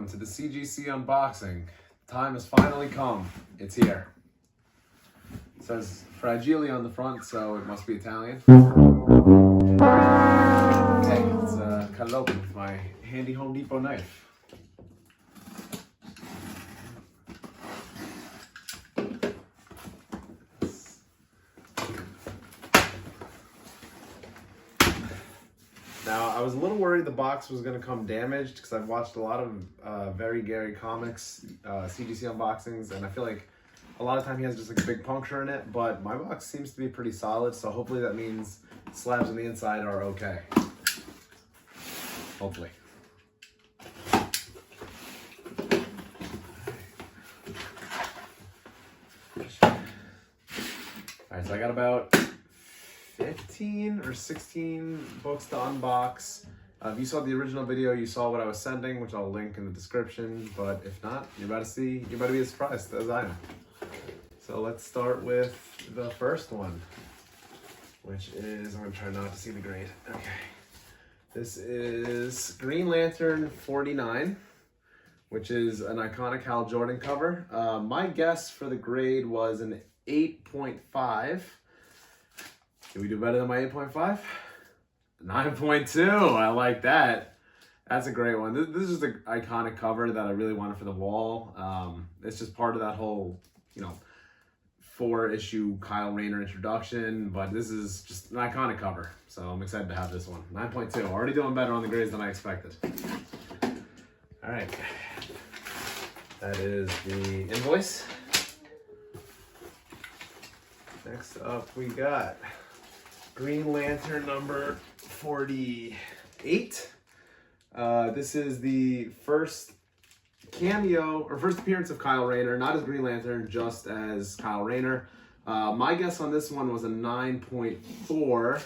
welcome to the CGC unboxing. The time has finally come. It's here. It says Fragile on the front, so it must be Italian. Okay, let's cut it open with my handy Home Depot knife. Now, I was a little worried the box was going to come damaged because I've watched a lot of Very Gary Comics CGC unboxings, and I feel like a lot of time he has just like a big puncture in it, but my box seems to be pretty solid, so hopefully that means slabs on the inside are okay. Hopefully. Alright, so I got about 15 or 16 books to unbox. If you saw the original video, you saw what I was sending, which I'll link in the description, but if not, you're about to be as surprised as I am. So let's start with the first one, which is, I'm gonna try not to see the grade. Okay. This is Green Lantern 49, which is an iconic Hal Jordan cover. My guess for the grade was an 8.5. Did we do better than my 8.5? 9.2, I like that. That's a great one. This is the iconic cover that I really wanted for the wall. It's just part of that whole, 4-issue Kyle Rayner introduction, but this is just an iconic cover, so I'm excited to have this one. 9.2, already doing better on the grades than I expected. All right, that is the invoice. Next up, we got Green Lantern number 48. This is the first cameo or first appearance of Kyle Rayner, not as Green Lantern, just as Kyle Rayner. My guess on this one was a 9.4.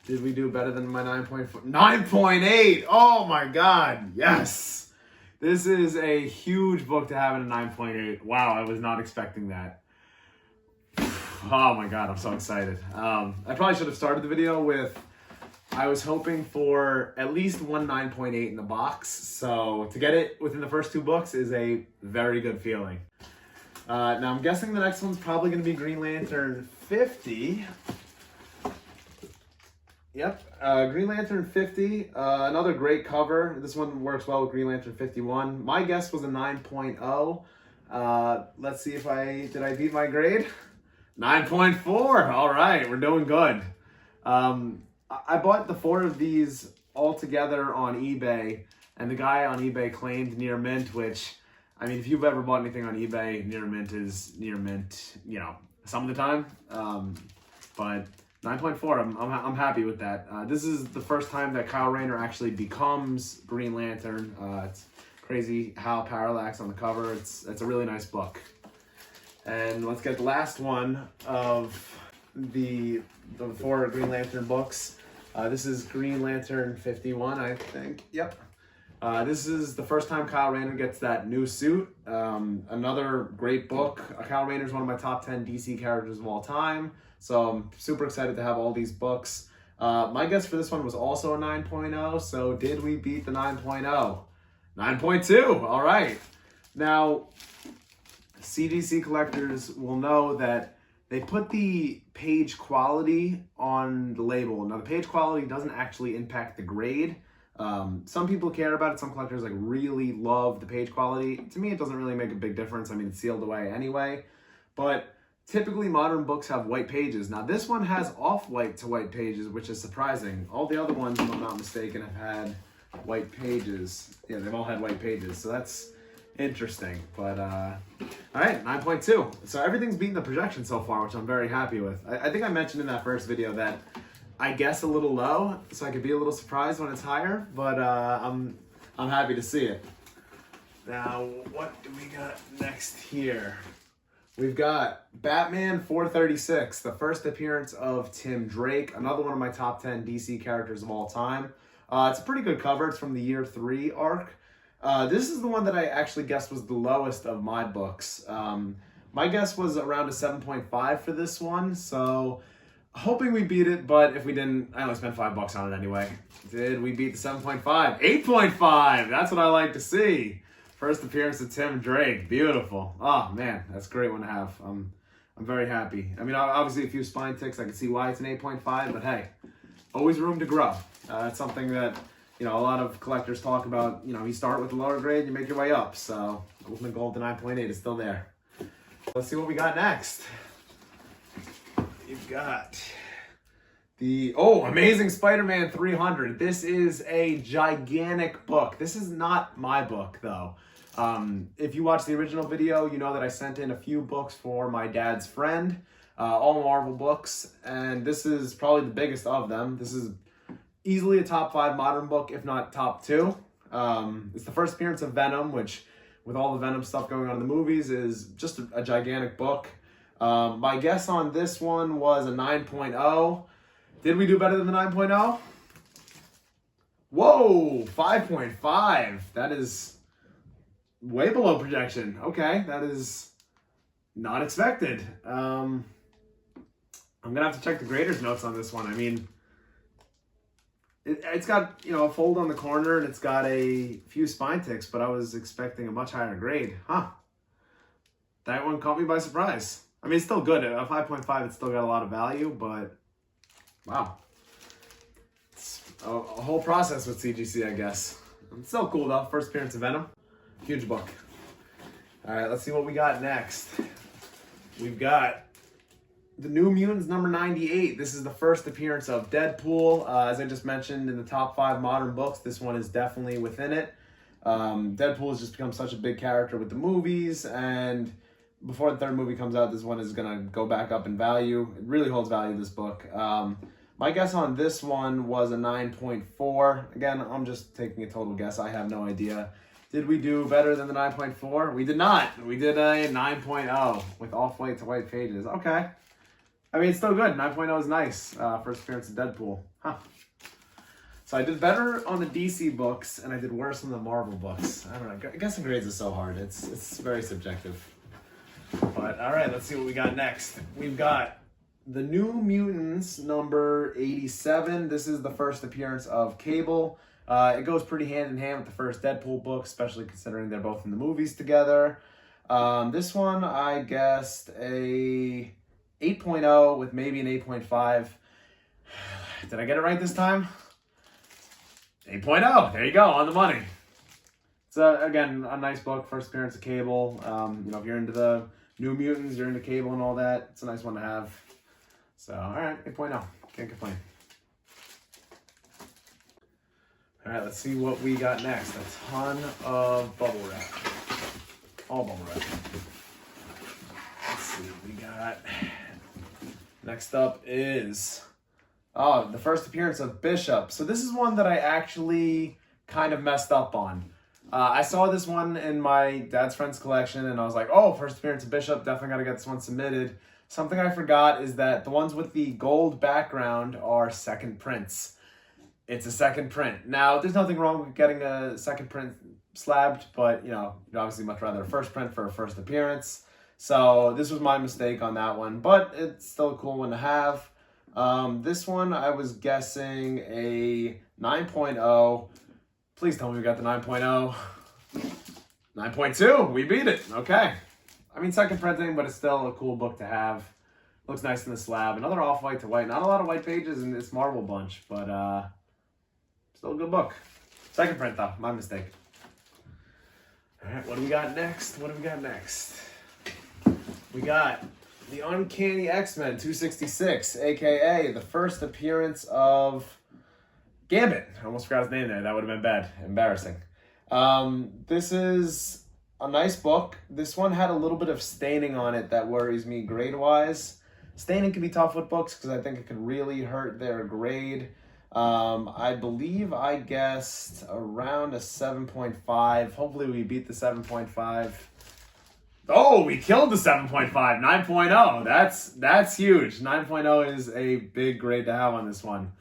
Did we do better than my 9.4? 9.8! Oh my god, yes! This is a huge book to have in a 9.8. Wow, I was not expecting that. Oh my god, I'm so excited. I probably should have started the video with, I was hoping for at least one 9.8 in the box, so to get it within the first 2 books is a very good feeling. Now I'm guessing the next one's probably going to be Green Lantern 50. Yep, Green Lantern 50, another great cover. This one works well with Green Lantern 51. My guess was a 9.0. Let's see if did I beat my grade? 9.4. All right, we're doing good. I bought the 4 of these all together on eBay, and the guy on eBay claimed near mint, which, I mean, if you've ever bought anything on eBay, near mint is near mint, some of the time. But 9.4, I'm happy with that. This is the first time that Kyle Rayner actually becomes Green Lantern. It's crazy how Parallax on the cover. It's a really nice book. And let's get the last one of the 4 Green Lantern books. This is Green Lantern 51, I think. Yep. This is the first time Kyle Rayner gets that new suit. Another great book. Kyle Rayner is one of my top 10 DC characters of all time, so I'm super excited to have all these books. My guess for this one was also a 9.0, so did we beat the 9.0? 9.2, all right. Now, CGC collectors will know that they put the page quality on the label. Now, the page quality doesn't actually impact the grade. Some people care about it. Some collectors really love the page quality. To me, it doesn't really make a big difference. I mean, it's sealed away anyway. But typically, modern books have white pages. Now, this one has off-white to white pages, which is surprising. All the other ones, if I'm not mistaken, have had white pages. Yeah, they've all had white pages. So that's interesting, but all right, 9.2. So everything's beating the projection so far, which I'm very happy with. I think I mentioned in that first video that I guess a little low, so I could be a little surprised when it's higher, but I'm happy to see it. Now, what do we got next here? We've got Batman 436, the first appearance of Tim Drake, another one of my top 10 DC characters of all time. It's a pretty good cover. It's from the Year 3 arc. This is the one that I actually guessed was the lowest of my books. My guess was around a 7.5 for this one, so hoping we beat it, but if we didn't, I only spent $5 on it anyway. Did we beat the 7.5? 8.5! That's what I like to see First appearance of Tim Drake. Beautiful. Oh, man. That's a great one to have. I'm very happy. I mean, obviously a few spine ticks. I can see why it's an 8.5, but hey, always room to grow. That's something that, you know, a lot of collectors talk about. You know, you start with the lower grade, you make your way up. So ultimate goal to 9.8 is still there. Let's see what we got next. You've got the, Amazing Spider-Man 300. This is a gigantic book. This is not my book, though. If you watch the original video, you know that I sent in a few books for my dad's friend, all Marvel books, and this is probably the biggest of them. This is easily a top 5 modern book, if not top 2. It's the first appearance of Venom, which, with all the Venom stuff going on in the movies, is just a gigantic book. My guess on this one was a 9.0. Did we do better than the 9.0? Whoa, 5.5. That is way below projection. Okay, that is not expected. I'm going to have to check the grader's notes on this one. I mean, it's got, you know, a fold on the corner and it's got a few spine ticks, but I was expecting a much higher grade. Huh. That one caught me by surprise. I mean, it's still good. At a 5.5, it's still got a lot of value, but wow. It's a whole process with CGC, I guess. It's still cool, though. First appearance of Venom. Huge book. All right, let's see what we got next. We've got the New Mutants number 98. This is the first appearance of Deadpool. As I just mentioned, in the top 5 modern books, this one is definitely within it. Deadpool has just become such a big character with the movies, and before the 3rd movie comes out, this one is going to go back up in value. It really holds value, this book. My guess on this one was a 9.4. Again, I'm just taking a total guess. I have no idea. Did we do better than the 9.4? We did not. We did a 9.0 with off-white to white pages. Okay. I mean, it's still good. 9.0 is nice. First appearance of Deadpool. Huh. So I did better on the DC books, and I did worse on the Marvel books. I don't know. Guessing grades is so hard. It's very subjective. But, all right, let's see what we got next. We've got the New Mutants number 87. This is the first appearance of Cable. It goes pretty hand in hand with the first Deadpool book, especially considering they're both in the movies together. This one, I guessed a 8.0 with maybe an 8.5. Did I get it right this time? 8.0. There you go, on the money. It's, again, a nice book, first appearance of Cable. You know, if you're into the New Mutants, you're into Cable and all that, it's a nice one to have. So, all right, 8.0. Can't complain. All right, let's see what we got next. A ton of bubble wrap. All bubble wrap. Let's see what we got. Next up is, the first appearance of Bishop. So this is one that I actually kind of messed up on. I saw this one in my dad's friend's collection, and I was like, first appearance of Bishop, definitely got to get this one submitted. Something I forgot is that the ones with the gold background are second prints. It's a second print. Now, there's nothing wrong with getting a second print slabbed, but, you know, you'd obviously much rather a first print for a first appearance. So this was my mistake on that one, but it's still a cool one to have. This one, I was guessing a 9.0. Please tell me we got the 9.0. 9.2. We beat it. Okay. I mean, second printing, but it's still a cool book to have. Looks nice in the slab. Another off-white to white. Not a lot of white pages in this Marvel bunch, but still a good book. Second print, though. My mistake. All right, what do we got next? We got the Uncanny X-Men 266, a.k.a. the first appearance of Gambit. I almost forgot his name there. That would have been bad. Embarrassing. This is a nice book. This one had a little bit of staining on it that worries me grade-wise. Staining can be tough with books because I think it could really hurt their grade. I believe I guessed around a 7.5. Hopefully we beat the 7.5. Oh, we killed the 7.5. 9.0. That's huge. 9.0 is a big grade to have on this one.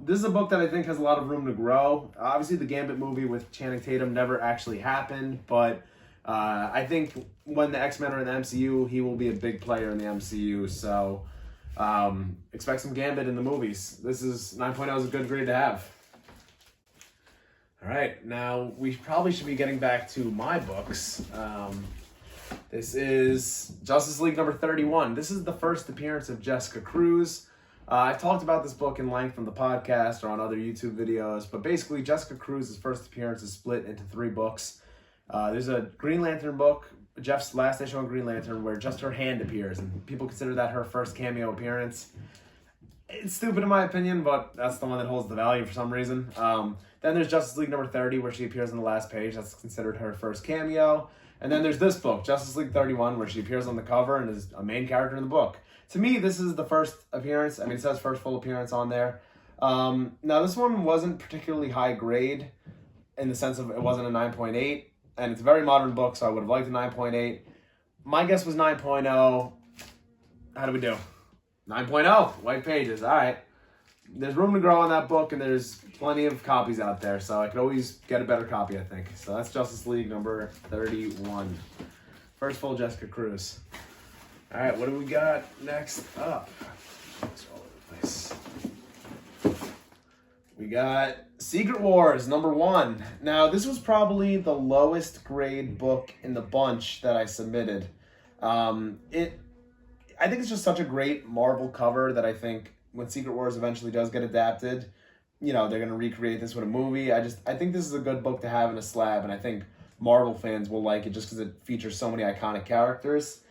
This is a book that I think has a lot of room to grow. Obviously, the Gambit movie with Channing Tatum never actually happened, but I think when the X-Men are in the MCU, he will be a big player in the MCU. So expect some Gambit in the movies. This is 9.0 is a good grade to have. All right, now we probably should be getting back to my books. This is Justice League number 31. This is the first appearance of Jessica Cruz. I've talked about this book in length on the podcast or on other YouTube videos, but basically Jessica Cruz's first appearance is split into 3 books. There's a Green Lantern book, Jeff's last issue on Green Lantern, where just her hand appears, and people consider that her first cameo appearance. It's stupid in my opinion, but that's the one that holds the value for some reason. Then there's Justice League number 30, where she appears on the last page. That's considered her first cameo. And then there's this book, Justice League 31, where she appears on the cover and is a main character in the book. To me, this is the first appearance. I mean, it says first full appearance on there. Now, this one wasn't particularly high grade in the sense of it wasn't a 9.8. And it's a very modern book, so I would have liked a 9.8. My guess was 9.0. How do we do? 9.0, white pages. All right. There's room to grow on that book, and there's plenty of copies out there, so I could always get a better copy, I think. So that's Justice League number 31. First full Jessica Cruz. All right, what do we got next up? It's all over the place. We got Secret Wars number 1. Now, this was probably the lowest grade book in the bunch that I submitted. I think it's just such a great Marvel cover that I think when Secret Wars eventually does get adapted, you know, they're going to recreate this with a movie. I think this is a good book to have in a slab, and I think Marvel fans will like it just because it features so many iconic characters.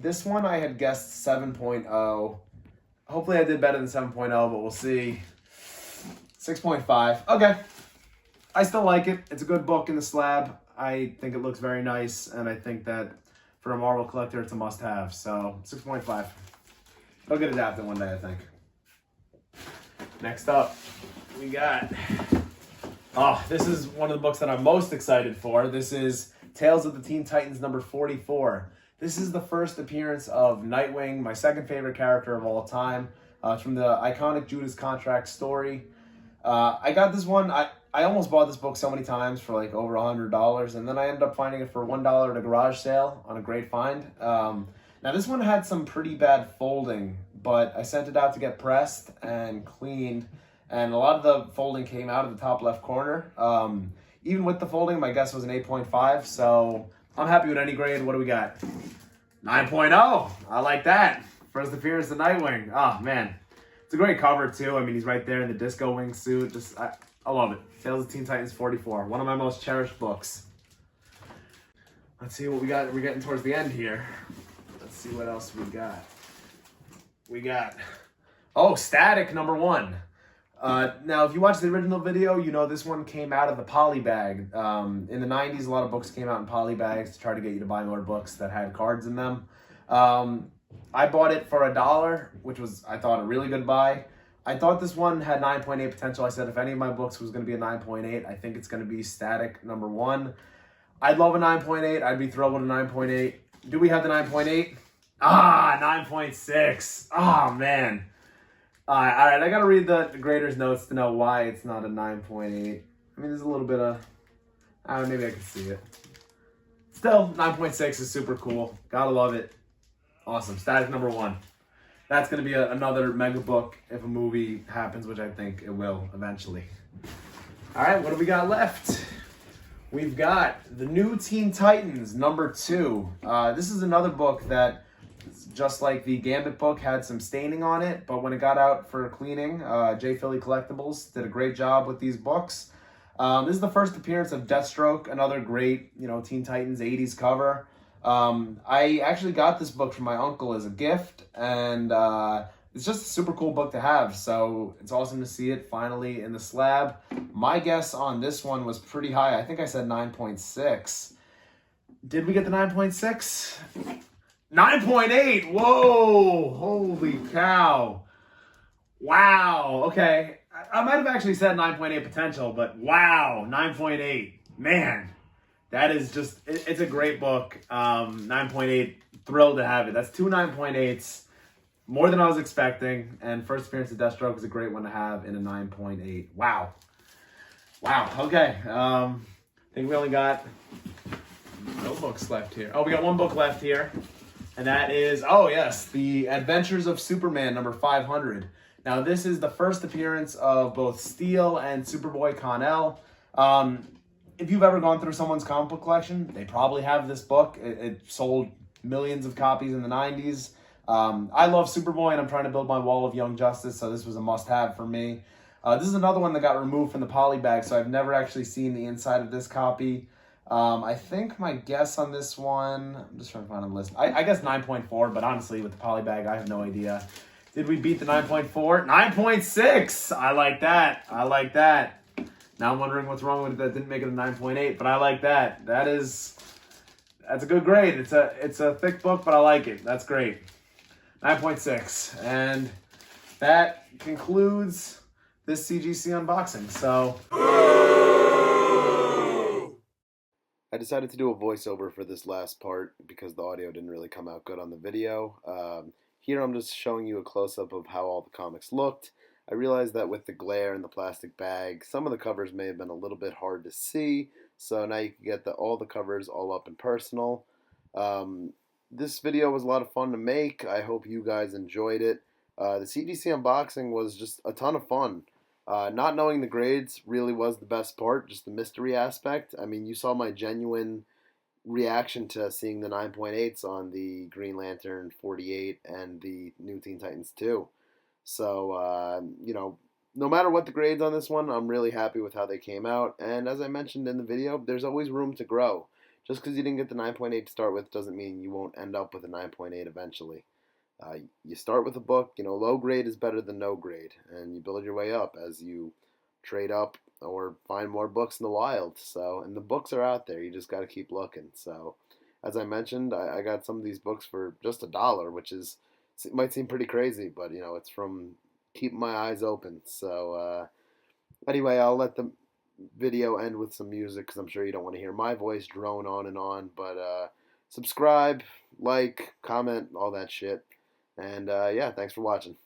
This one I had guessed 7.0. Hopefully I did better than 7.0, but we'll see. 6.5. Okay. I still like it. It's a good book in the slab. I think it looks very nice, and I think that for a Marvel collector, it's a must-have. So, 6.5. It'll get adapted one day, I think. Next up, we got... Oh, this is one of the books that I'm most excited for. This is Tales of the Teen Titans number 44. This is the first appearance of Nightwing, my second favorite character of all time. It's from the iconic Judas Contract story. I got this one. I almost bought this book so many times for like over $100, and then I ended up finding it for $1 at a garage sale on a great find. Now, this one had some pretty bad folding, but I sent it out to get pressed and cleaned, and a lot of the folding came out of the top left corner. Even with the folding, my guess was an 8.5, so I'm happy with any grade. What do we got? 9.0. I like that. First appearance of Nightwing. Oh, man. It's a great cover, too. I mean, he's right there in the disco wingsuit. I love it. Tales of Teen Titans 44. One of my most cherished books. Let's see what we got. We're getting towards the end here. Let's see what else we got. Static number 1. Now, if you watch the original video, you know this one came out of the poly bag. In the 90s, a lot of books came out in poly bags to try to get you to buy more books that had cards in them. I bought it for $1, which was, I thought, a really good buy. I thought this one had 9.8 potential. I said if any of my books was going to be a 9.8, I think it's going to be Static number 1. I'd love a 9.8. I'd be thrilled with a 9.8. Do we have the 9.8? 9.6. Oh, man. All right, I got to read the grader's notes to know why it's not a 9.8. I mean, there's a little bit of... maybe I can see it. Still, 9.6 is super cool. Gotta love it. Awesome. Static number 1. That's going to be another mega book if a movie happens, which I think it will eventually. All right, what do we got left? We've got The New Teen Titans number 2. This is another book that, just like the Gambit book, had some staining on it, but when it got out for cleaning, J. Philly Collectibles did a great job with these books. This is the first appearance of Deathstroke, another great, Teen Titans 80s cover. I actually got this book from my uncle as a gift, and it's just a super cool book to have, so it's awesome to see it finally in the slab. My guess on this one was pretty high. I think I said 9.6. Did we get the 9.6? 9.8! Whoa! Holy cow. Wow. Okay. I might have actually said 9.8 potential, but wow, 9.8. Man, that is just, it's a great book. 9.8, thrilled to have it. That's 2 9.8s, more than I was expecting, and first appearance of Deathstroke is a great one to have in a 9.8. Wow. Wow, okay. I think we only got no books left here. Oh, we got one book left here, and that is, oh yes, The Adventures of Superman number 500. Now, this is the first appearance of both Steel and Superboy Connell. If you've ever gone through someone's comic book collection, they probably have this book. It sold millions of copies in the 90s. I love Superboy, and I'm trying to build my wall of Young Justice, so this was a must-have for me. This is another one that got removed from the poly bag, so I've never actually seen the inside of this copy. I think my guess on this one, I'm just trying to find on the list. I guess 9.4, but honestly, with the poly bag, I have no idea. Did we beat the 9.4? 9.6! I like that. I like that. Now I'm wondering what's wrong with it that didn't make it a 9.8, but I like that. That's a good grade. It's a thick book, but I like it. That's great. 9.6. And that concludes this CGC unboxing. So I decided to do a voiceover for this last part because the audio didn't really come out good on the video. Here I'm just showing you a close-up of how all the comics looked. I realized that with the glare and the plastic bag, some of the covers may have been a little bit hard to see, so now you can get all the covers all up and personal. This video was a lot of fun to make. I hope you guys enjoyed it. The CGC unboxing was just a ton of fun. Not knowing the grades really was the best part, just the mystery aspect. I mean, you saw my genuine reaction to seeing the 9.8s on the Green Lantern 48 and the New Teen Titans 2. So, no matter what the grades on this one, I'm really happy with how they came out. And as I mentioned in the video, there's always room to grow. Just because you didn't get the 9.8 to start with doesn't mean you won't end up with a 9.8 eventually. You start with a book, low grade is better than no grade, and you build your way up as you trade up or find more books in the wild. So, and the books are out there, you just got to keep looking. So, as I mentioned, I got some of these books for just $1, which it might seem pretty crazy, but it's from keeping my eyes open. So, anyway, I'll let the video end with some music because I'm sure you don't want to hear my voice drone on and on. But subscribe, like, comment, all that shit. And yeah, thanks for watching.